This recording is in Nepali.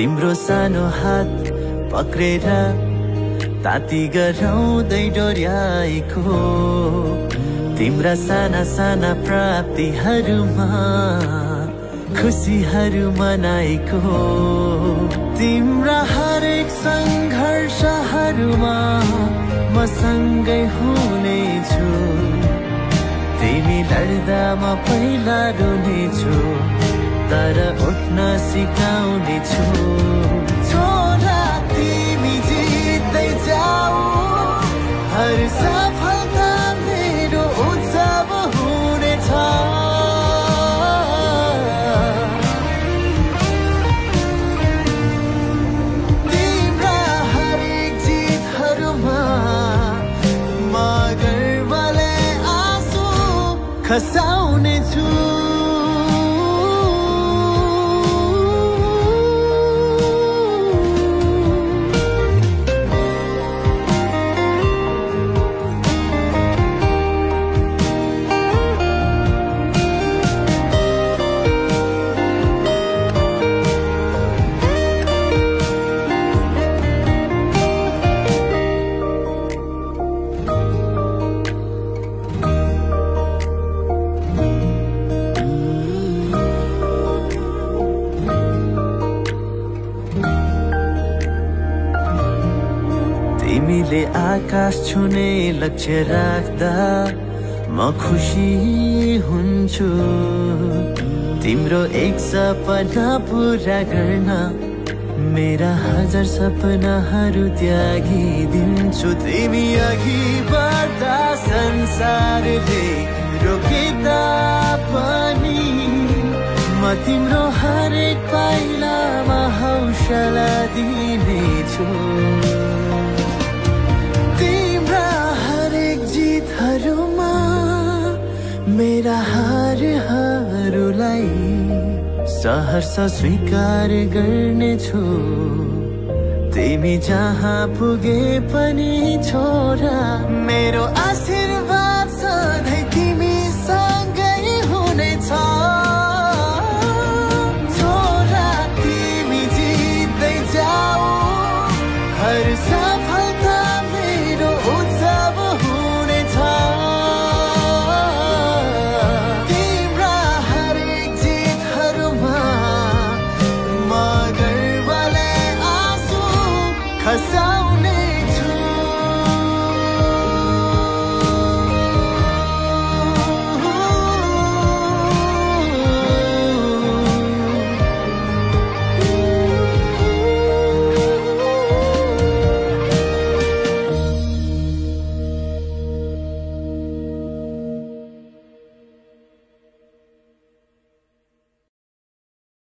तिम्रो सानो हात पक्रेर ताती गराउँदै डोर्याएको तिम्रा साना साना प्राप्तिहरूमा खुसीहरू मनाएको तिम्रा हरेक सङ्घर्षहरूमा म सँगै हुनेछु तिमी लड्दा म पहिला रुनेछु तर उठ्न सिकाउनेछु छोरा तिमी जित्दै जाऊ हर सफलता मेरो उत्सव हुनेछ तिम्रा हरेक जितहरूमा म गर्वले आँसु खसाउनेछु तिमीले आकाश छुने लक्ष्य राख्दा म खुसी हुन्छु तिम्रो एक सपना पूरा गर्न मेरा हजार सपनाहरू त्यागिदिन्छु तिमी अघि बढ्दा संसारले रोकिँदा पनि म तिम्रो हरेक पाइलामा हौसला दिनेछु मेरा हारहरूलाई सहर्ष स्वीकार गर्नेछु तिमी जहाँ पुगे पनि छोरा मेरो आशीर्वाद सधैँ तिमी सँगै हुनेछ छोरा तिमी जित्दै जाऊ हर सफलता मेरो उत्सव हुनेछ Cause